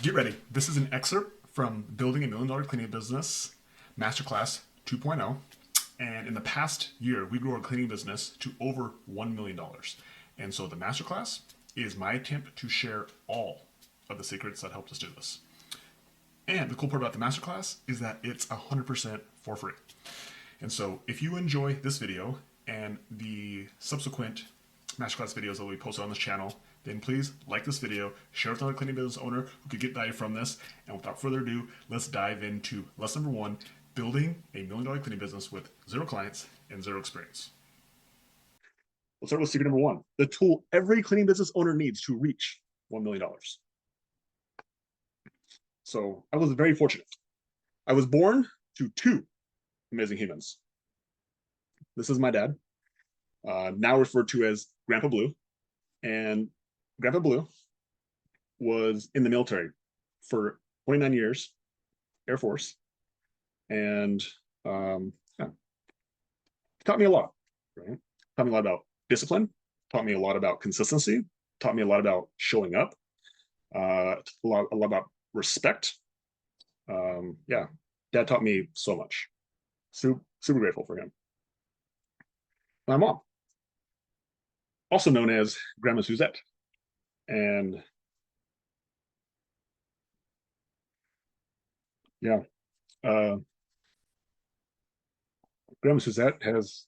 Get ready. This is an excerpt from Building a Million Dollar Cleaning Business Masterclass 2.0. And in the past year, we grew our cleaning business to over $1 million. And so the masterclass is my attempt to share all of the secrets that helped us do this. And the cool part about the masterclass is that it's 100% for free. And so if you enjoy this video and the subsequent masterclass videos that we posted on this channel, then please like this video, share with another cleaning business owner who could get value from this. And without further ado, let's dive into lesson number 1, building a $1 million cleaning business with 0 clients and 0 experience. Let's start with secret number 1, the tool every cleaning business owner needs to reach $1 million. So I was very fortunate. I was born to 2 amazing humans. This is my dad, now referred to as Grandpa Blue. And Grandpa Blue was in the military for 29 years, Air Force, and yeah, taught me a lot, right? Taught me a lot about discipline, taught me a lot about consistency, taught me a lot about showing up, a lot about respect. Yeah, Dad taught me so much. Super grateful for him. My mom, also known as Grandma Suzette. And yeah, Grandma Suzette has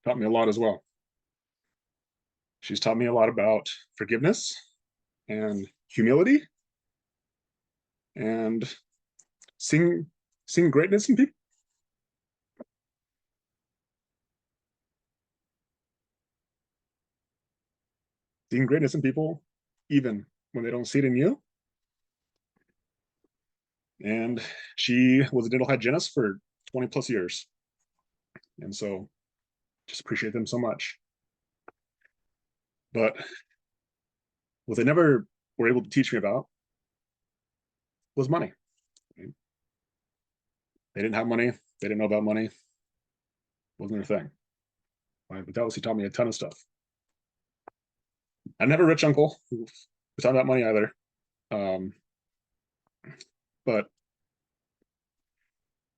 taught me a lot as well. She's taught me a lot about forgiveness and humility and seeing greatness in people. Seeing greatness in people, even when they don't see it in you. And she was a dental hygienist for 20 plus years. And so just appreciate them so much. But what they never were able to teach me about was money. They didn't have money. They didn't know about money. It wasn't their thing. But doubtless he taught me a ton of stuff. I didn't have a rich uncle who taught about money either. But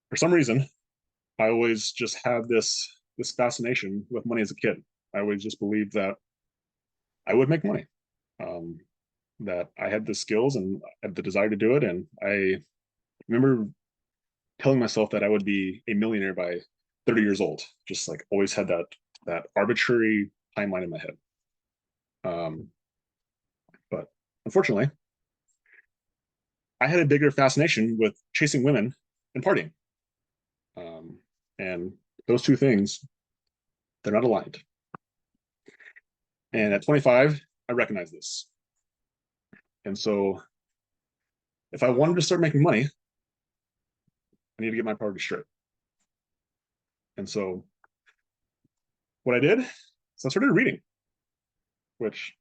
for some reason, I always just had this fascination with money as a kid. I always just believed that I would make money, that I had the skills and had the desire to do it. And I remember telling myself that I would be a millionaire by 30 years old. Just like always had that arbitrary timeline in my head. But unfortunately, I had a bigger fascination with chasing women and partying. And those two things, they're not aligned. And at 25, I recognized this. And so if I wanted to start making money, I need to get my priorities straight. And so what I did is I started reading, which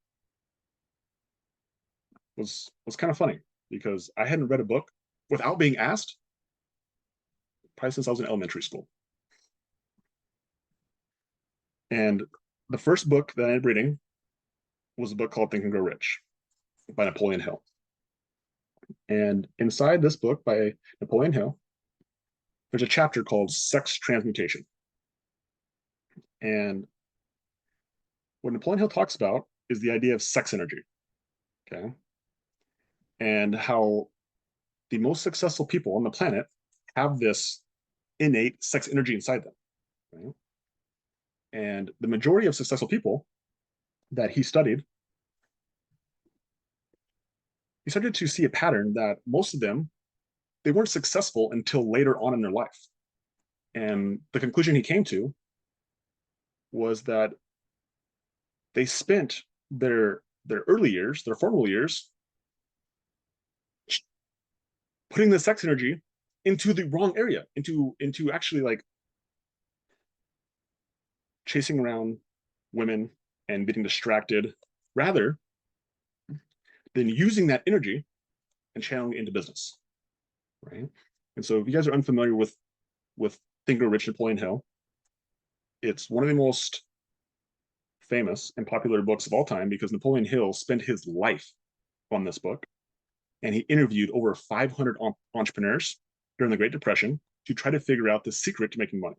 was kind of funny because I hadn't read a book without being asked probably since I was in elementary school. And the first book that I ended up reading was a book called Think and Grow Rich by Napoleon Hill. And inside this book by Napoleon Hill, there's a chapter called Sex Transmutation. And what Napoleon Hill talks about is the idea of sex energy, okay? And how the most successful people on the planet have this innate sex energy inside them, right? And the majority of successful people that he studied, he started to see a pattern that most of them, they weren't successful until later on in their life. And the conclusion he came to was that they spent their early years, their formative years, putting the sex energy into the wrong area, into actually like chasing around women and getting distracted, rather than using that energy and channeling it into business, right? And so if you guys are unfamiliar with Think and Grow Rich, Napoleon Hill, it's one of the most famous and popular books of all time because Napoleon Hill spent his life on this book. and he interviewed over 500 entrepreneurs during the Great Depression to try to figure out the secret to making money.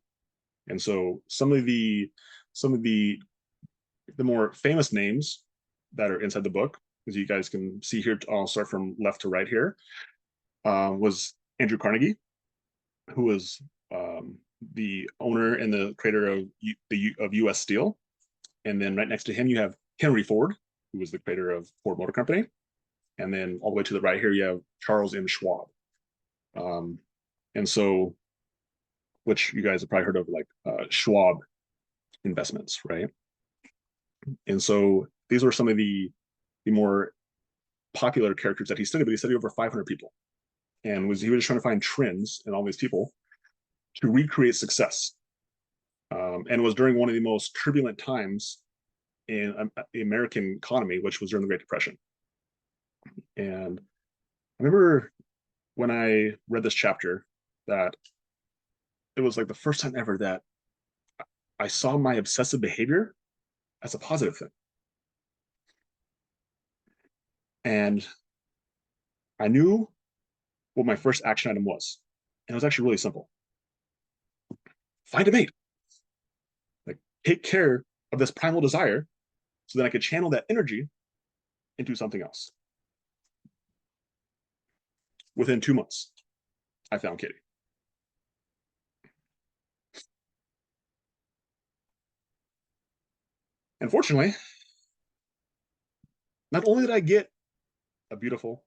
And so some of the more famous names that are inside the book, as you guys can see here, I'll start from left to right here, was Andrew Carnegie, who was the owner and the creator of U.S. Steel. And then right next to him, you have Henry Ford, who was the creator of Ford Motor Company. And then all the way to the right here, you have Charles M. Schwab. And so, which you guys have probably heard of, like Schwab investments, right? And so these were some of the more popular characters that he studied, but he studied over 500 people. And he was trying to find trends in all these people to recreate success. And it was during one of the most turbulent times in the American economy, which was during the Great Depression. And I remember when I read this chapter that it was like the first time ever that I saw my obsessive behavior as a positive thing. And I knew what my first action item was. And it was actually really simple. Find a mate. Like, take care of this primal desire so that I could channel that energy into something else. Within 2 months, I found Katie. And fortunately, not only did I get a beautiful,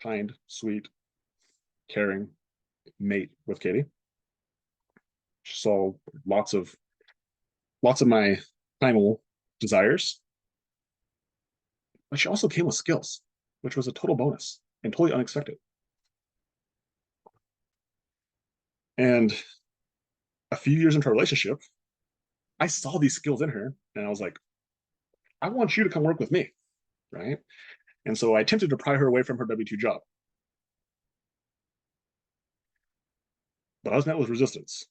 kind, sweet, caring mate with Katie, she saw lots of my primal desires, but she also came with skills, which was a total bonus and totally unexpected. And a few years into our relationship, I saw these skills in her, and I was like, I want you to come work with me, right? And so I attempted to pry her away from her W-2 job. But I was met with resistance.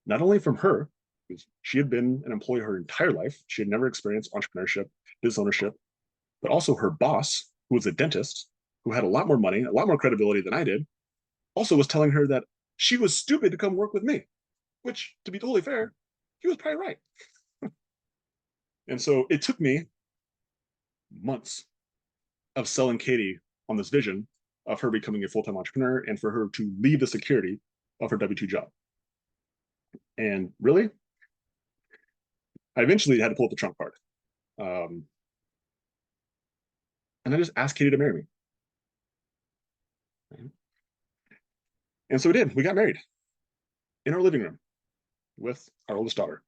Not only from her, because she had been an employee her entire life, she had never experienced entrepreneurship, business ownership, but also her boss, who was a dentist, who had a lot more money, a lot more credibility than I did, also was telling her that she was stupid to come work with me, which, to be totally fair, he was probably right. And so it took me months of selling Katie on this vision of her becoming a full-time entrepreneur and for her to leave the security of her W-2 job. And really, I eventually had to pull up the trump card. And I just asked Katie to marry me. And so we did. We got married in our living room with our oldest daughter.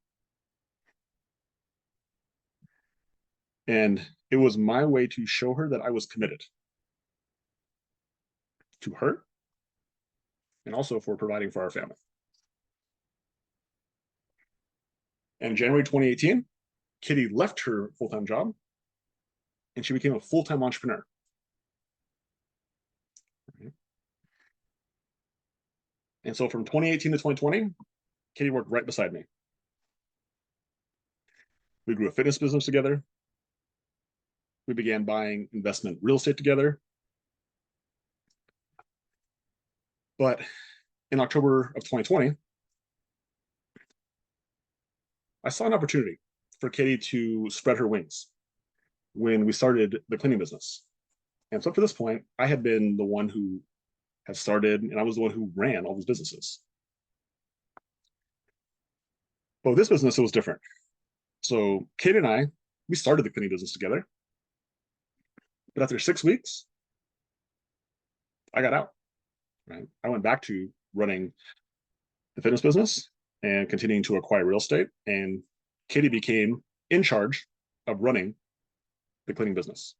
And it was my way to show her that I was committed to her and also for providing for our family. And in January 2018, Kitty left her full-time job and she became a full-time entrepreneur. And so from 2018 to 2020, Kitty worked right beside me. We grew a fitness business together. We began buying investment real estate together. But in October of 2020, I saw an opportunity for Katie to spread her wings when we started the cleaning business. And so up to this point, I had been the one who had started, and I was the one who ran all these businesses. But with this business, it was different. So Katie and I, we started the cleaning business together. But after 6 weeks, I got out. Right? I went back to running the fitness business and continuing to acquire real estate. And Katie became in charge of running the cleaning business.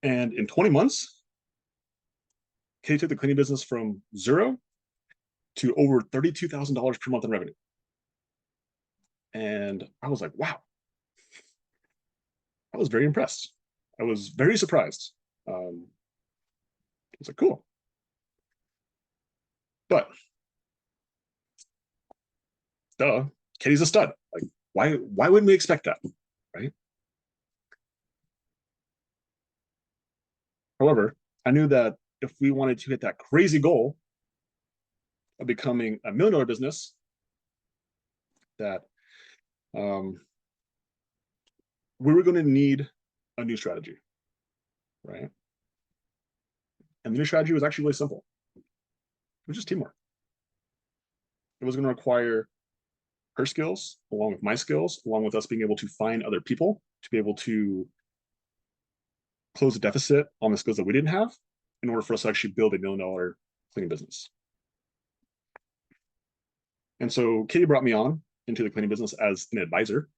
And in 20 months, Katie took the cleaning business from zero to over $32,000 per month in revenue. And I was like, wow. I was very impressed. I was very surprised. I was like, cool. But duh, Katie's a stud. Like, why wouldn't we expect that? Right? However, I knew that if we wanted to hit that crazy goal of becoming $1 million business, that um, we were going to need a new strategy, right? And the new strategy was actually really simple. It was just teamwork. It was going to require her skills along with my skills, along with us being able to find other people to be able to close a deficit on the skills that we didn't have in order for us to actually build $1 million cleaning business. And so Katie brought me on into the cleaning business as an advisor.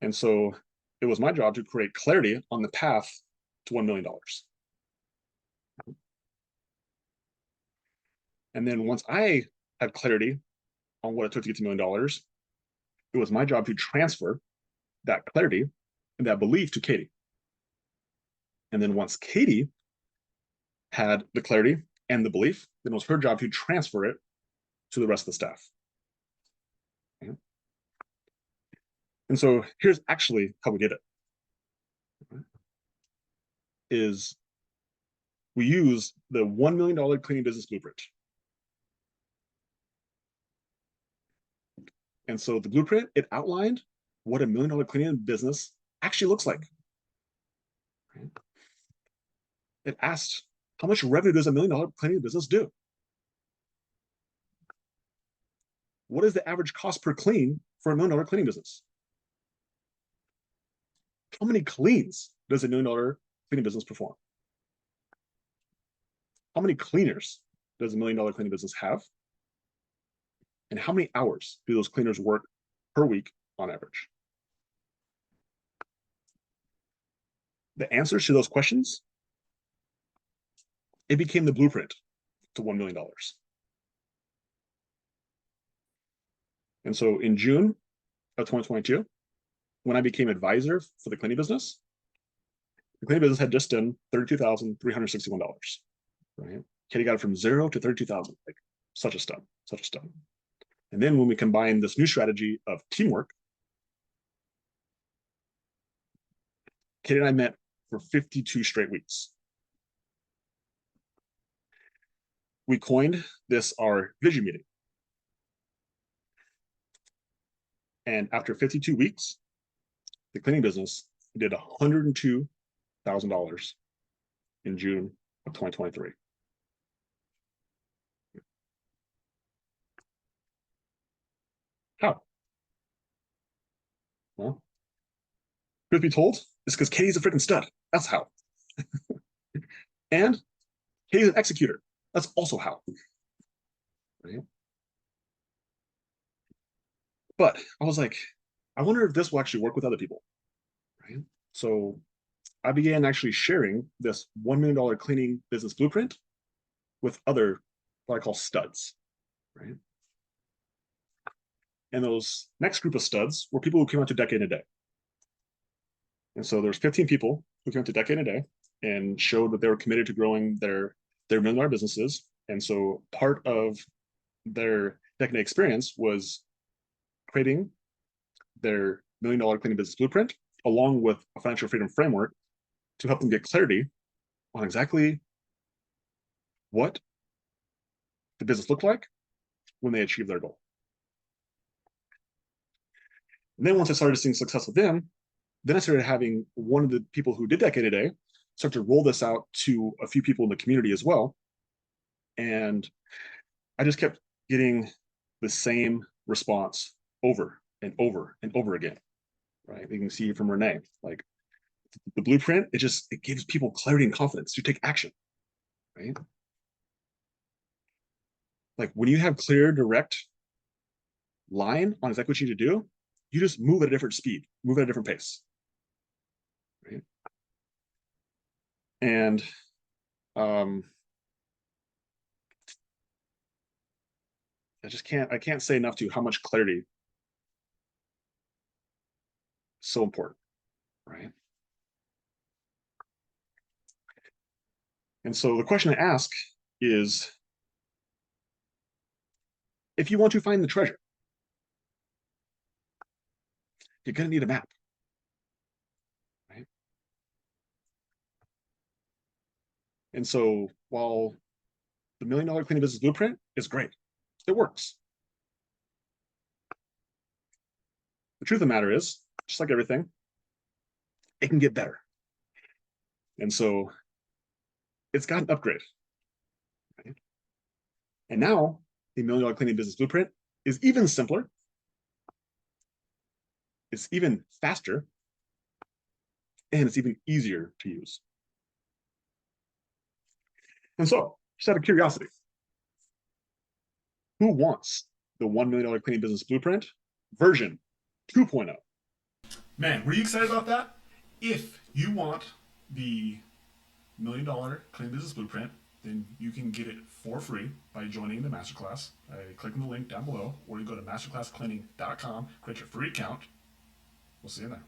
And so it was my job to create clarity on the path to $1 million. And then once I had clarity on what it took to get to $1 million, it was my job to transfer that clarity and that belief to Katie. And then once Katie had the clarity and the belief, then it was her job to transfer it to the rest of the staff. Okay. And so here's actually how we did it. Is we use the $1 million cleaning business blueprint. And so the blueprint, it outlined what $1 million cleaning business actually looks like. Right? It asked, how much revenue does $1 million cleaning business do? What is the average cost per clean for $1 million cleaning business? How many cleans does $1 million cleaning business perform? How many cleaners does $1 million cleaning business have? And how many hours do those cleaners work per week on average? The answers to those questions, it became the blueprint to $1 million. And so in June of 2022, when I became advisor for the cleaning business, the cleaning business had just done $32,361. Right? Katie got it from 0 to 32,000. Like such a stud, such a stud. And then when we combine this new strategy of teamwork, Katie and I met for 52 straight weeks. We coined this our vision meeting. And after 52 weeks, the cleaning business did $102,000 in June of 2023. How? Well, truth be told, it's because Katie's a freaking stud. That's how. And Katie's an executor. That's also how. Right? But I was like, I wonder if this will actually work with other people. Right? So I began actually sharing this $1 million cleaning business blueprint with other, what I call studs. Right? And those next group of studs were people who came out to Decade a Day. And so there's 15 people who came out to Decade a Day and showed that they were committed to growing their $1 million businesses. And so part of their Decade experience was creating their $1 million cleaning business blueprint along with a financial freedom framework to help them get clarity on exactly what the business looked like when they achieved their goal. And then once I started seeing success with them, then I started having one of the people who did Decade a Day start to roll this out to a few people in the community as well. And I just kept getting the same response over and over and over again. Right? You can see from Renee, like the blueprint, it gives people clarity and confidence to take action. Right? Like when you have clear, direct line on exactly what you need to do, you just move at a different speed, move at a different pace. Right? And I can't say enough to you how much clarity is so important, right? And so the question I ask is, if you want to find the treasure, you're going to need a map, right? And so while the $1 Million Cleaning Business Blueprint is great, it works. The truth of the matter is, just like everything, it can get better. And so it's got an upgrade. Right? And now the $1 Million Cleaning Business Blueprint is even simpler. It's even faster, and it's even easier to use. And so, just out of curiosity, who wants the $1 Million Cleaning Business Blueprint version 2.0? Man, were you excited about that? If you want the $1 Million Cleaning Business Blueprint, then you can get it for free by joining the masterclass. Clicking the link down below, or you go to masterclasscleaning.com, create your free account. We'll see you there.